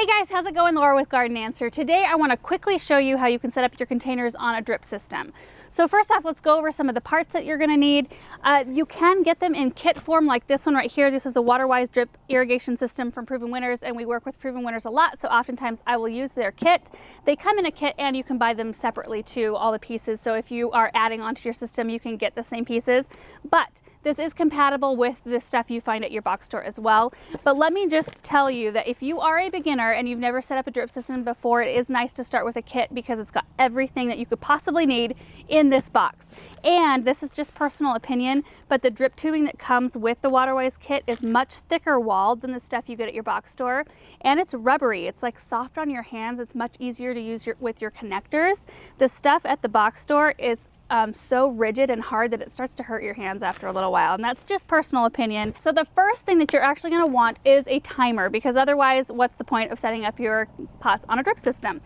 Hey guys, how's it going? Laura with Garden Answer. Today I want to quickly show you how you can set up your containers on a drip system. So first off, let's go over some of the parts that you're going to need. You can get them in kit form like this one right here. This is a water-wise drip irrigation system from Proven Winners, and we work with Proven Winners a lot, so oftentimes I will use their kit. They come in a kit and you can buy them separately too, all the pieces. So if you are adding onto your system, you can get the same pieces. But this is compatible with the stuff you find at your box store as well. But let me just tell you that if you are a beginner and you've never set up a drip system before, it is nice to start with a kit because it's got everything that you could possibly need in this box. And this is just personal opinion, but the drip tubing that comes with the Waterwise kit is much thicker walled than the stuff you get at your box store. And it's rubbery. It's like soft on your hands. It's much easier to use with your connectors. The stuff at the box store is so rigid and hard that it starts to hurt your hands after a little while, and that's just personal opinion. So the first thing that you're actually going to want is a timer, because otherwise what's the point of setting up your pots on a drip system?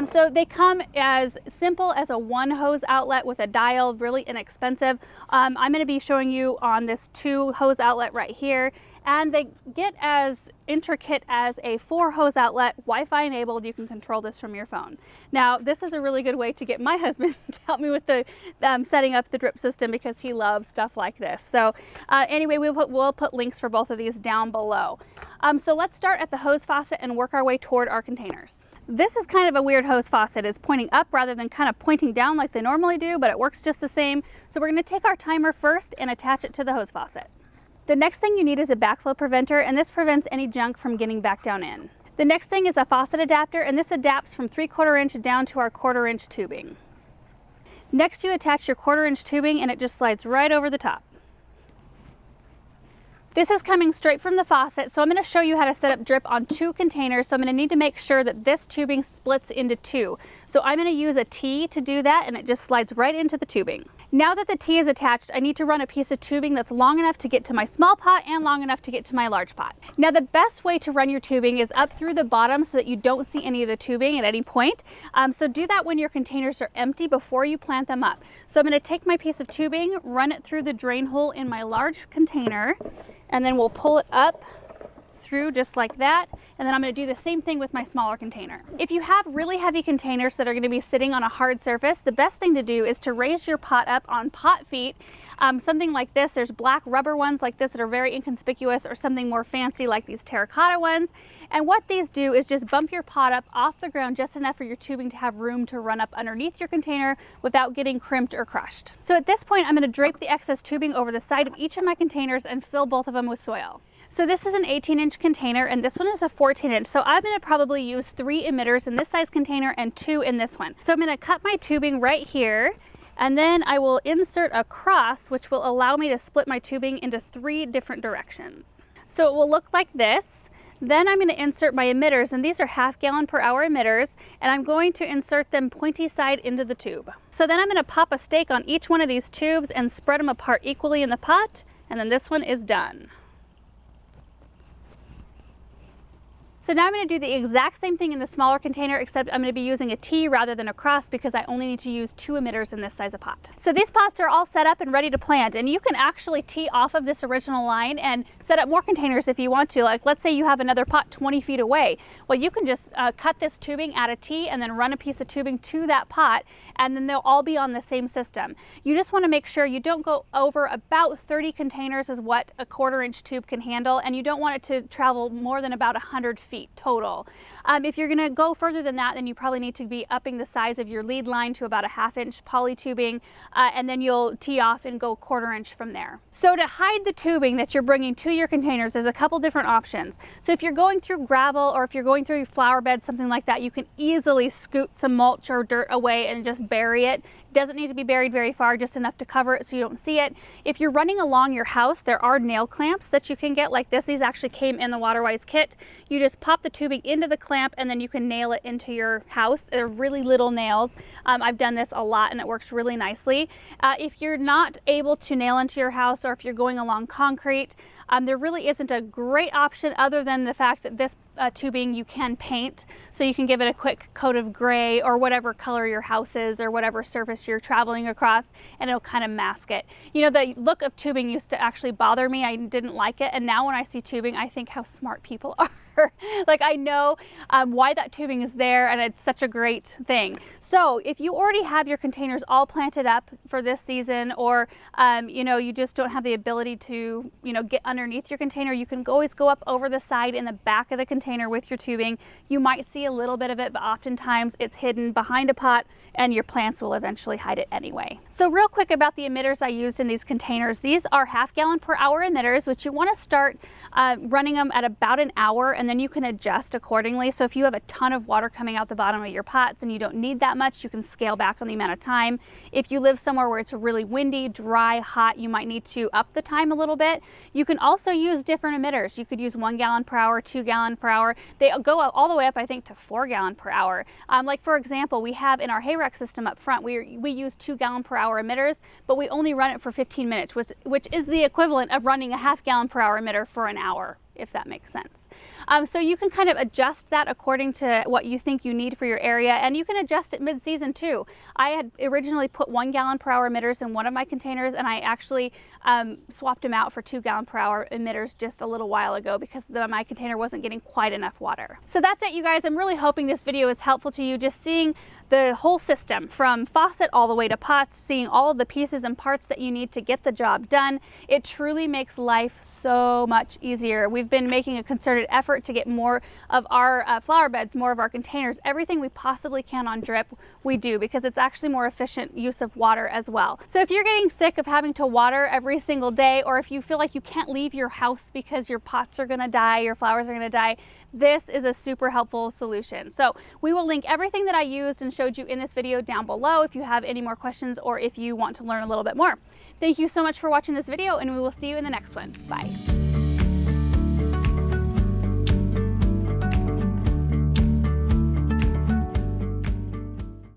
So they come as simple as a one hose outlet with a dial, really inexpensive. I'm going to be showing you on this 2 hose outlet right here, and they get as intricate as a 4 hose outlet, Wi-Fi enabled. You can control this from your phone. Now, this is a really good way to get my husband to help me with the setting up the drip system, because he loves stuff like this. So anyway, we'll put links for both of these down below. So let's start at the hose faucet and work our way toward our containers. This is kind of a weird hose faucet. It's pointing up rather than kind of pointing down like they normally do, but it works just the same. So we're going to take our timer first and attach it to the hose faucet. The next thing you need is a backflow preventer, and this prevents any junk from getting back down in. The next thing is a faucet adapter, and this adapts from 3/4 inch down to our 1/4 inch tubing. Next, you attach your 1/4 inch tubing and it just slides right over the top. This is coming straight from the faucet, so I'm going to show you how to set up drip on 2 containers. So I'm going to need to make sure that this tubing splits into 2. So I'm going to use a T to do that, and it just slides right into the tubing. Now that the T is attached, I need to run a piece of tubing that's long enough to get to my small pot and long enough to get to my large pot. Now the best way to run your tubing is up through the bottom so that you don't see any of the tubing at any point. So do that when your containers are empty before you plant them up. So I'm going to take my piece of tubing, run it through the drain hole in my large container, and then we'll pull it up through just like that, and then I'm going to do the same thing with my smaller container. If you have really heavy containers that are going to be sitting on a hard surface, the best thing to do is to raise your pot up on pot feet. Something like this. There's black rubber ones like this that are very inconspicuous, or something more fancy like these terracotta ones. And what these do is just bump your pot up off the ground just enough for your tubing to have room to run up underneath your container without getting crimped or crushed. So at this point, I'm going to drape the excess tubing over the side of each of my containers and fill both of them with soil. So this is an 18-inch container, and this one is a 14-inch. So I'm going to probably use 3 emitters in this size container and 2 in this one. So I'm going to cut my tubing right here, and then I will insert a cross, which will allow me to split my tubing into 3 different directions. So it will look like this. Then I'm going to insert my emitters, and these are 1/2 gallon per hour emitters, and I'm going to insert them pointy side into the tube. So then I'm going to pop a stake on each one of these tubes and spread them apart equally in the pot, and then this one is done. So now I'm going to do the exact same thing in the smaller container, except I'm going to be using a T rather than a cross, because I only need to use 2 emitters in this size of pot. So these pots are all set up and ready to plant, and you can actually tee off of this original line and set up more containers if you want to. Like, let's say you have another pot 20 feet away. Well, you can just cut this tubing, add a T, and then run a piece of tubing to that pot, and then they'll all be on the same system. You just want to make sure you don't go over about 30 containers is what a 1/4 inch tube can handle, and you don't want it to travel more than about 100 feet total. If you're going to go further than that, then you probably need to be upping the size of your lead line to about a 1/2 inch poly tubing, and then you'll tee off and go 1/4 inch from there. So to hide the tubing that you're bringing to your containers, there's a couple different options. So if you're going through gravel, or if you're going through flower beds, something like that, you can easily scoot some mulch or dirt away and just bury it. It doesn't need to be buried very far, just enough to cover it so you don't see it. If you're running along your house, there are nail clamps that you can get like this. These actually came in the Waterwise kit. You just pop the tubing into the clamp, and then you can nail it into your house. They're really little nails. I've done this a lot, and it works really nicely. If you're not able to nail into your house, or if you're going along concrete, there really isn't a great option other than the fact that this tubing you can paint, so you can give it a quick coat of gray or whatever color your house is, or whatever surface you're traveling across, and it'll kind of mask it. You know, the look of tubing used to actually bother me. I didn't like it, and now when I see tubing, I think how smart people are. water. Like, I know why that tubing is there, and it's such a great thing. So if you already have your containers all planted up for this season, or you know, you just don't have the ability to, you know, get underneath your container, you can always go up over the side in the back of the container with your tubing. You might see a little bit of it, but oftentimes it's hidden behind a pot and your plants will eventually hide it anyway. So real quick about the emitters I used in these containers. These are 1/2 gallon per hour emitters, which you want to start running them at about an hour, and then you can adjust accordingly. So if you have a ton of water coming out the bottom of your pots and you don't need that much, you can scale back on the amount of time. If you live somewhere where it's really windy, dry, hot, you might need to up the time a little bit. You can also use different emitters. You could use 1 gallon per hour, 2 gallon per hour. They go all the way up, I think, to 4 gallon per hour. Like for example, we have in our hay rack system up front, we use 2 gallon per hour emitters, but we only run it for 15 minutes, which is the equivalent of running a 1/2 gallon per hour emitter for an hour, if that makes sense. So you can kind of adjust that according to what you think you need for your area, and you can adjust it mid-season too. I had originally put 1 gallon per hour emitters in one of my containers, and I actually swapped them out for 2 gallon per hour emitters just a little while ago because my container wasn't getting quite enough water. So that's it, you guys. I'm really hoping this video is helpful to you, just seeing the whole system from faucet all the way to pots, seeing all of the pieces and parts that you need to get the job done. It truly makes life so much easier. We've been making a concerted effort to get more of our flower beds, more of our containers, everything we possibly can on drip, we do, because it's actually more efficient use of water as well. So if you're getting sick of having to water every single day, or if you feel like you can't leave your house because your pots are gonna die, your flowers are gonna die, this is a super helpful solution. So we will link everything that I used and showed you in this video down below if you have any more questions or if you want to learn a little bit more. Thank you so much for watching this video, and we will see you in the next one. Bye.